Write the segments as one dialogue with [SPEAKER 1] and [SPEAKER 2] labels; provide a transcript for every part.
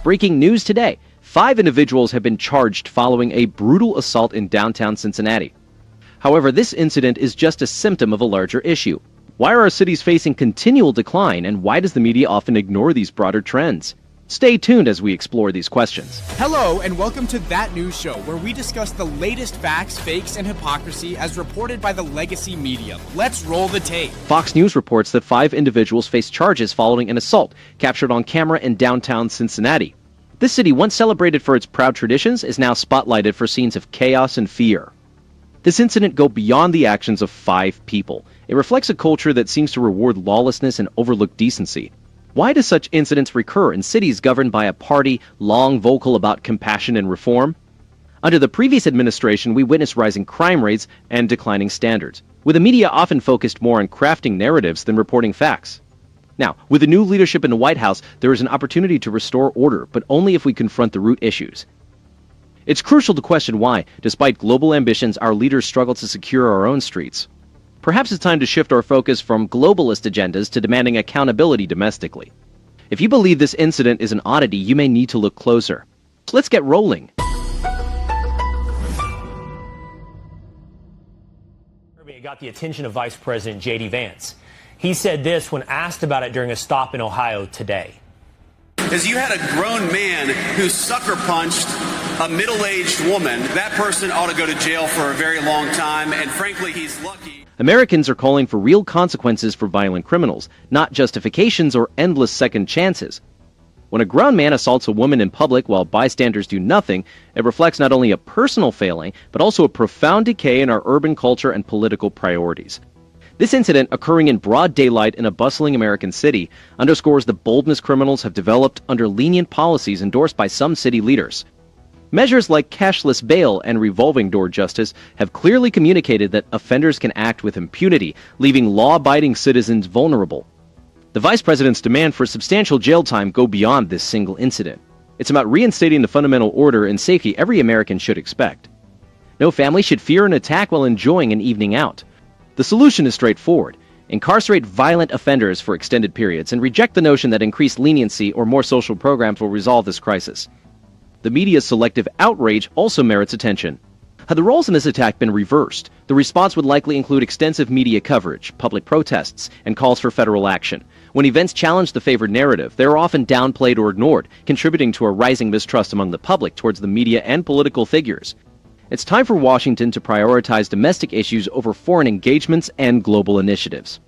[SPEAKER 1] Breaking news today. 5 individuals have been charged following a brutal assault in downtown Cincinnati. However, this incident is just a symptom of a larger issue. Why are our cities facing continual decline, and why does the media often ignore these broader trends? Stay tuned as we explore these questions.
[SPEAKER 2] Hello, and welcome to That News Show, where we discuss the latest facts, fakes, and hypocrisy as reported by the legacy media. Let's roll the tape.
[SPEAKER 1] Fox News reports that 5 individuals face charges following an assault captured on camera in downtown Cincinnati. This city, once celebrated for its proud traditions, is now spotlighted for scenes of chaos and fear. This incident goes beyond the actions of 5 people. It reflects a culture that seems to reward lawlessness and overlook decency. Why do such incidents recur in cities governed by a party long vocal about compassion and reform? Under the previous administration, we witnessed rising crime rates and declining standards, with the media often focused more on crafting narratives than reporting facts. Now, with the new leadership in the White House, there is an opportunity to restore order, but only if we confront the root issues. It's crucial to question why, despite global ambitions, our leaders struggle to secure our own streets. Perhaps it's time to shift our focus from globalist agendas to demanding accountability domestically. If you believe this incident is an oddity, you may need to look closer. Let's get rolling.
[SPEAKER 3] It got the attention of Vice President J.D. Vance. He said this when asked about it during a stop in Ohio today.
[SPEAKER 4] Is you had a grown man who sucker punched a middle-aged woman. That person ought to go to jail for a very long time, and frankly, he's lucky.
[SPEAKER 1] Americans are calling for real consequences for violent criminals, not justifications or endless second chances. When a grown man assaults a woman in public while bystanders do nothing, it reflects not only a personal failing, but also a profound decay in our urban culture and political priorities. This incident, occurring in broad daylight in a bustling American city, underscores the boldness criminals have developed under lenient policies endorsed by some city leaders. Measures like cashless bail and revolving door justice have clearly communicated that offenders can act with impunity, leaving law-abiding citizens vulnerable. The Vice President's demand for substantial jail time go beyond this single incident. It's about reinstating the fundamental order and safety every American should expect. No family should fear an attack while enjoying an evening out. The solution is straightforward. Incarcerate violent offenders for extended periods and reject the notion that increased leniency or more social programs will resolve this crisis. The media's selective outrage also merits attention. Had the roles in this attack been reversed, the response would likely include extensive media coverage, public protests, and calls for federal action. When events challenge the favored narrative, they are often downplayed or ignored, contributing to a rising mistrust among the public towards the media and political figures. It's time for Washington to prioritize domestic issues over foreign engagements and global initiatives.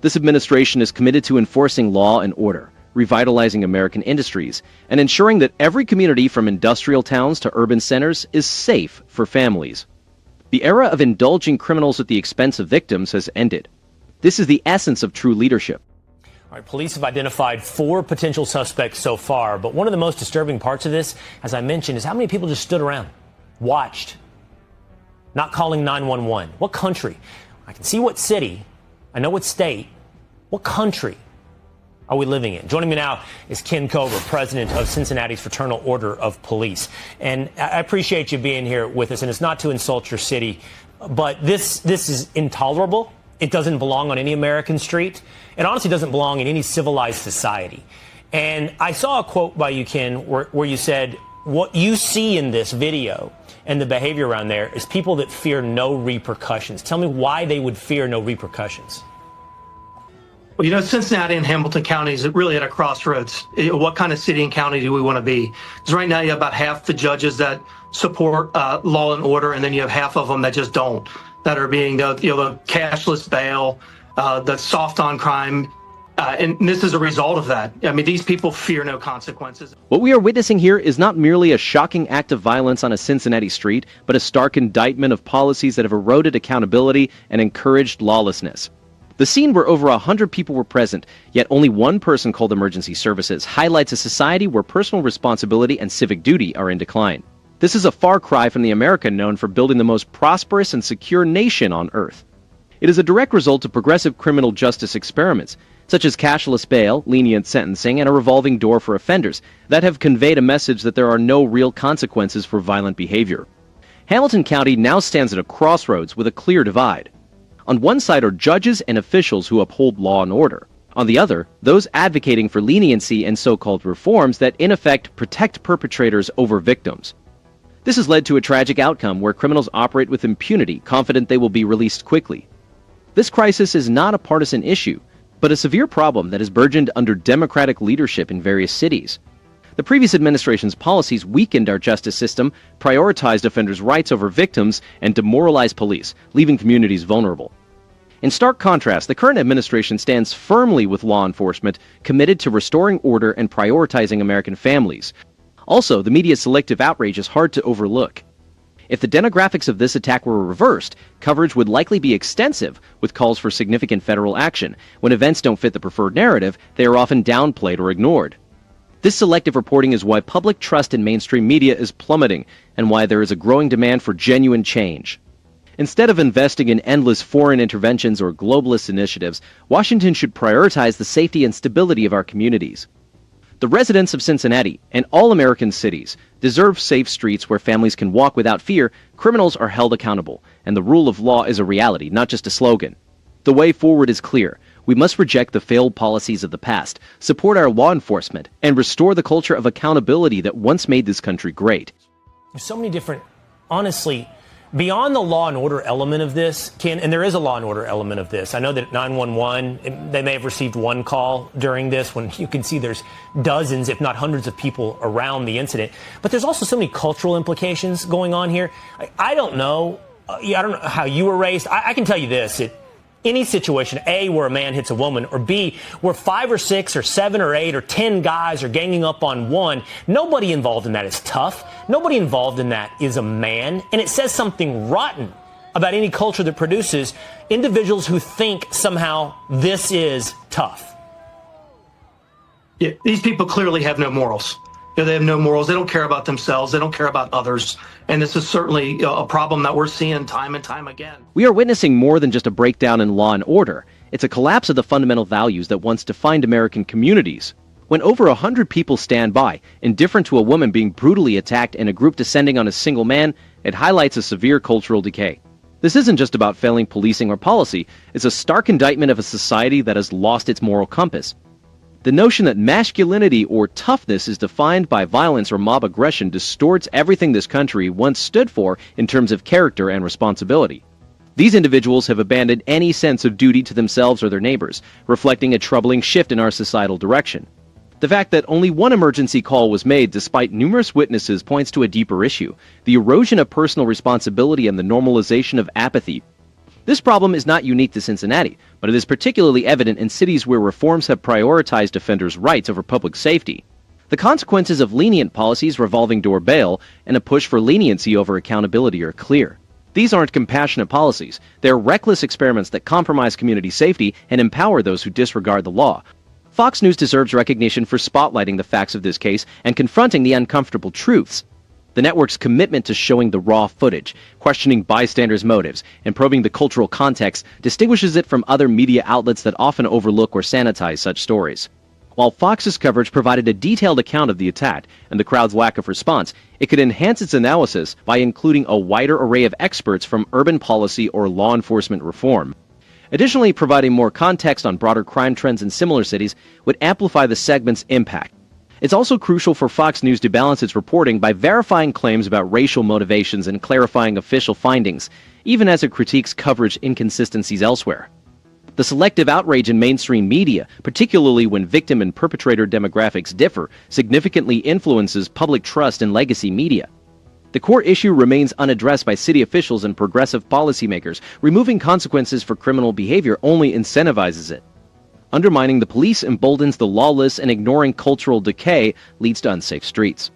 [SPEAKER 1] This administration is committed to enforcing law and order, revitalizing American industries, and ensuring that every community from industrial towns to urban centers is safe for families. The era of indulging criminals at the expense of victims has ended. This is the essence of true leadership.
[SPEAKER 3] All right, police have identified 4 potential suspects so far, but one of the most disturbing parts of this, as I mentioned, is how many people just stood around, watched, not calling 911. What country? I can see what city, I know what state, what country are we living in? Joining me now is Ken Cobra, president of Cincinnati's Fraternal Order of Police. And I appreciate you being here with us, and it's not to insult your city, but this is intolerable. It doesn't belong on any American street. It honestly doesn't belong in any civilized society. And I saw a quote by you, Ken, where you said, what you see in this video and the behavior around there is people that fear no repercussions. Tell me why they would fear no repercussions.
[SPEAKER 5] Well, you know, Cincinnati and Hamilton counties are really at a crossroads. What kind of city and county do we want to be? Because right now you have about half the judges that support law and order, and then you have half of them that just don't, that are being the cashless bail, the soft on crime. And this is a result of that. I mean, these people fear no consequences.
[SPEAKER 1] What we are witnessing here is not merely a shocking act of violence on a Cincinnati street, but a stark indictment of policies that have eroded accountability and encouraged lawlessness. The scene where over 100 people were present, yet only one person called emergency services, highlights a society where personal responsibility and civic duty are in decline. This is a far cry from the America known for building the most prosperous and secure nation on earth. It is a direct result of progressive criminal justice experiments, such as cashless bail, lenient sentencing, and a revolving door for offenders, that have conveyed a message that there are no real consequences for violent behavior. Hamilton County now stands at a crossroads with a clear divide. On one side are judges and officials who uphold law and order. On the other, those advocating for leniency and so-called reforms that in effect protect perpetrators over victims. This has led to a tragic outcome where criminals operate with impunity, confident they will be released quickly. This crisis is not a partisan issue, but a severe problem that has burgeoned under Democratic leadership in various cities. The previous administration's policies weakened our justice system, prioritized offenders' rights over victims, and demoralized police, leaving communities vulnerable. In stark contrast, the current administration stands firmly with law enforcement, committed to restoring order and prioritizing American families. Also, the media's selective outrage is hard to overlook. If the demographics of this attack were reversed, coverage would likely be extensive, with calls for significant federal action. When events don't fit the preferred narrative, they are often downplayed or ignored. This selective reporting is why public trust in mainstream media is plummeting, and why there is a growing demand for genuine change. Instead of investing in endless foreign interventions or globalist initiatives, Washington should prioritize the safety and stability of our communities. The residents of Cincinnati and all American cities deserve safe streets where families can walk without fear, criminals are held accountable, and the rule of law is a reality, not just a slogan. The way forward is clear. We must reject the failed policies of the past, support our law enforcement, and restore the culture of accountability that once made this country great.
[SPEAKER 3] There's so many different, honestly, beyond the law and order element of this, and there is a law and order element of this. I know that 911, they may have received one call during this when you can see there's dozens, if not hundreds of people around the incident. But there's also so many cultural implications going on here. I don't know. I don't know how you were raised. I can tell you this. Any situation, A, where a man hits a woman, or B, where 5 or 6 or 7 or 8 or 10 guys are ganging up on one, nobody involved in that is tough. Nobody involved in that is a man. And it says something rotten about any culture that produces individuals who think somehow this is tough.
[SPEAKER 5] Yeah, these people clearly have no morals. They have no morals. They don't care about themselves. They don't care about others. And this is certainly a problem that we're seeing time and time again.
[SPEAKER 1] We are witnessing more than just a breakdown in law and order. It's a collapse of the fundamental values that once defined American communities. When over 100 people stand by, indifferent to a woman being brutally attacked and a group descending on a single man, it highlights a severe cultural decay. This isn't just about failing policing or policy. It's a stark indictment of a society that has lost its moral compass. The notion that masculinity or toughness is defined by violence or mob aggression distorts everything this country once stood for in terms of character and responsibility. These individuals have abandoned any sense of duty to themselves or their neighbors, reflecting a troubling shift in our societal direction. The fact that only one emergency call was made despite numerous witnesses points to a deeper issue: the erosion of personal responsibility and the normalization of apathy. This problem is not unique to Cincinnati, but it is particularly evident in cities where reforms have prioritized offenders' rights over public safety. The consequences of lenient policies, revolving door bail, and a push for leniency over accountability are clear. These aren't compassionate policies. They're reckless experiments that compromise community safety and empower those who disregard the law. Fox News deserves recognition for spotlighting the facts of this case and confronting the uncomfortable truths. The network's commitment to showing the raw footage, questioning bystanders' motives, and probing the cultural context distinguishes it from other media outlets that often overlook or sanitize such stories. While Fox's coverage provided a detailed account of the attack and the crowd's lack of response, it could enhance its analysis by including a wider array of experts from urban policy or law enforcement reform. Additionally, providing more context on broader crime trends in similar cities would amplify the segment's impact. It's also crucial for Fox News to balance its reporting by verifying claims about racial motivations and clarifying official findings, even as it critiques coverage inconsistencies elsewhere. The selective outrage in mainstream media, particularly when victim and perpetrator demographics differ, significantly influences public trust in legacy media. The core issue remains unaddressed by city officials and progressive policymakers. Removing consequences for criminal behavior only incentivizes it. Undermining the police emboldens the lawless, and ignoring cultural decay leads to unsafe streets.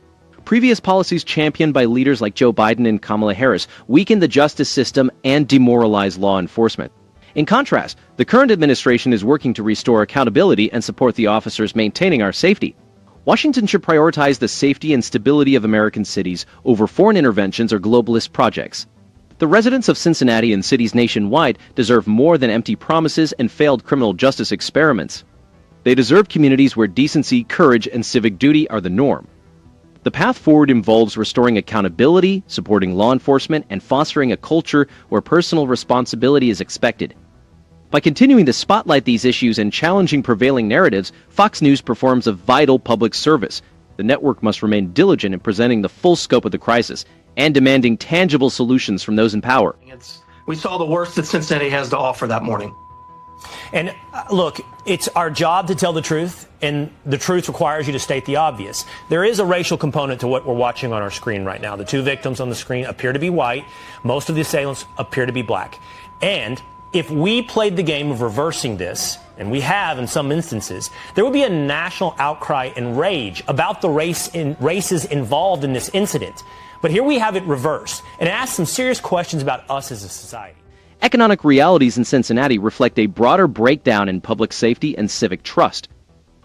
[SPEAKER 1] Previous policies championed by leaders like Joe Biden and Kamala Harris weakened the justice system and demoralized law enforcement. In contrast, the current administration is working to restore accountability and support the officers maintaining our safety. Washington should prioritize the safety and stability of American cities over foreign interventions or globalist projects. The residents of Cincinnati and cities nationwide deserve more than empty promises and failed criminal justice experiments. They deserve communities where decency, courage, and civic duty are the norm. The path forward involves restoring accountability, supporting law enforcement, and fostering a culture where personal responsibility is expected. By continuing to spotlight these issues and challenging prevailing narratives, Fox News performs a vital public service. The network must remain diligent in presenting the full scope of the crisis and demanding tangible solutions from those in power.
[SPEAKER 5] We saw the worst that Cincinnati has to offer that morning.
[SPEAKER 3] And look, it's our job to tell the truth, and the truth requires you to state the obvious. There is a racial component to what we're watching on our screen right now. The two victims on the screen appear to be white. Most of the assailants appear to be black. And if we played the game of reversing this, and we have in some instances, there would be a national outcry and rage about the races involved in this incident. But here we have it reversed, and it asks some serious questions about us as a society.
[SPEAKER 1] Economic realities in Cincinnati reflect a broader breakdown in public safety and civic trust.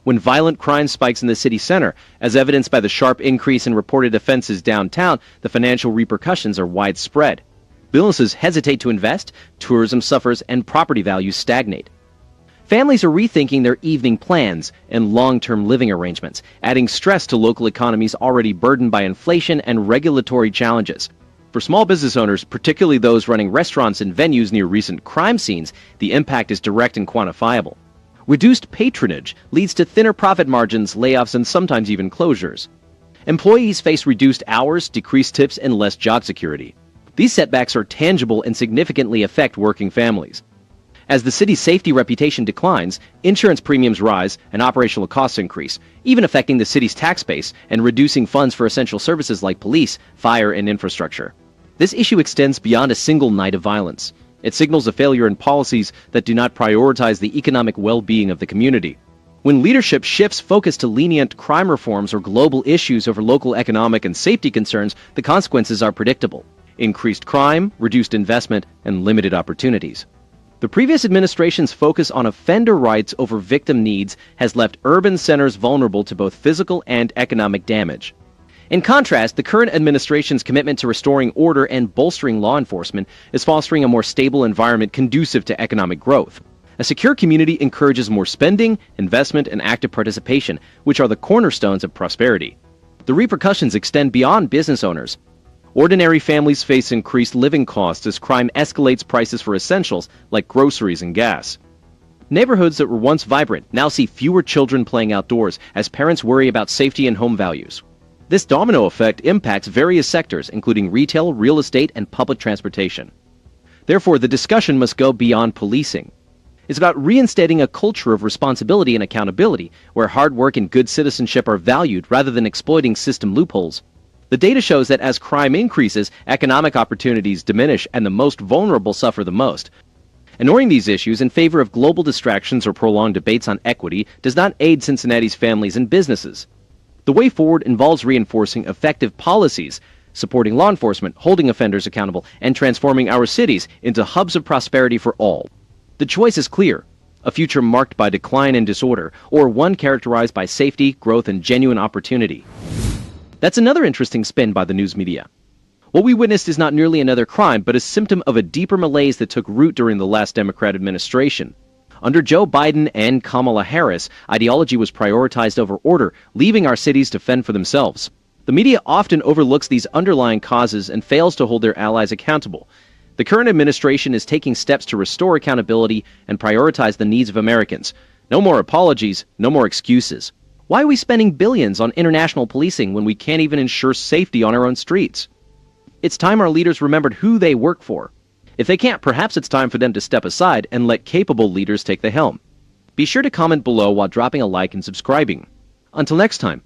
[SPEAKER 1] When violent crime spikes in the city center, as evidenced by the sharp increase in reported offenses downtown, the financial repercussions are widespread. Businesses hesitate to invest, tourism suffers, and property values stagnate. Families are rethinking their evening plans and long-term living arrangements, adding stress to local economies already burdened by inflation and regulatory challenges. For small business owners, particularly those running restaurants and venues near recent crime scenes, the impact is direct and quantifiable. Reduced patronage leads to thinner profit margins, layoffs, and sometimes even closures. Employees face reduced hours, decreased tips, and less job security. These setbacks are tangible and significantly affect working families. As the city's safety reputation declines, insurance premiums rise and operational costs increase, even affecting the city's tax base and reducing funds for essential services like police, fire, and infrastructure. This issue extends beyond a single night of violence. It signals a failure in policies that do not prioritize the economic well-being of the community. When leadership shifts focus to lenient crime reforms or global issues over local economic and safety concerns, the consequences are predictable: increased crime, reduced investment, and limited opportunities. The previous administration's focus on offender rights over victim needs has left urban centers vulnerable to both physical and economic damage. In contrast, the current administration's commitment to restoring order and bolstering law enforcement is fostering a more stable environment conducive to economic growth. A secure community encourages more spending, investment, and active participation, which are the cornerstones of prosperity. The repercussions extend beyond business owners. Ordinary families face increased living costs as crime escalates prices for essentials like groceries and gas. Neighborhoods that were once vibrant now see fewer children playing outdoors as parents worry about safety and home values. This domino effect impacts various sectors, including retail, real estate, and public transportation. Therefore, the discussion must go beyond policing. It's about reinstating a culture of responsibility and accountability, where hard work and good citizenship are valued rather than exploiting system loopholes. The data shows that as crime increases, economic opportunities diminish and the most vulnerable suffer the most. Ignoring these issues in favor of global distractions or prolonged debates on equity does not aid Cincinnati's families and businesses. The way forward involves reinforcing effective policies, supporting law enforcement, holding offenders accountable, and transforming our cities into hubs of prosperity for all. The choice is clear: a future marked by decline and disorder, or one characterized by safety, growth, and genuine opportunity. That's another interesting spin by the news media. What we witnessed is not merely another crime, but a symptom of a deeper malaise that took root during the last Democrat administration. Under Joe Biden and Kamala Harris, ideology was prioritized over order, leaving our cities to fend for themselves. The media often overlooks these underlying causes and fails to hold their allies accountable. The current administration is taking steps to restore accountability and prioritize the needs of Americans. No more apologies, no more excuses. Why are we spending billions on international policing when we can't even ensure safety on our own streets? It's time our leaders remembered who they work for. If they can't, perhaps it's time for them to step aside and let capable leaders take the helm. Be sure to comment below while dropping a like and subscribing. Until next time.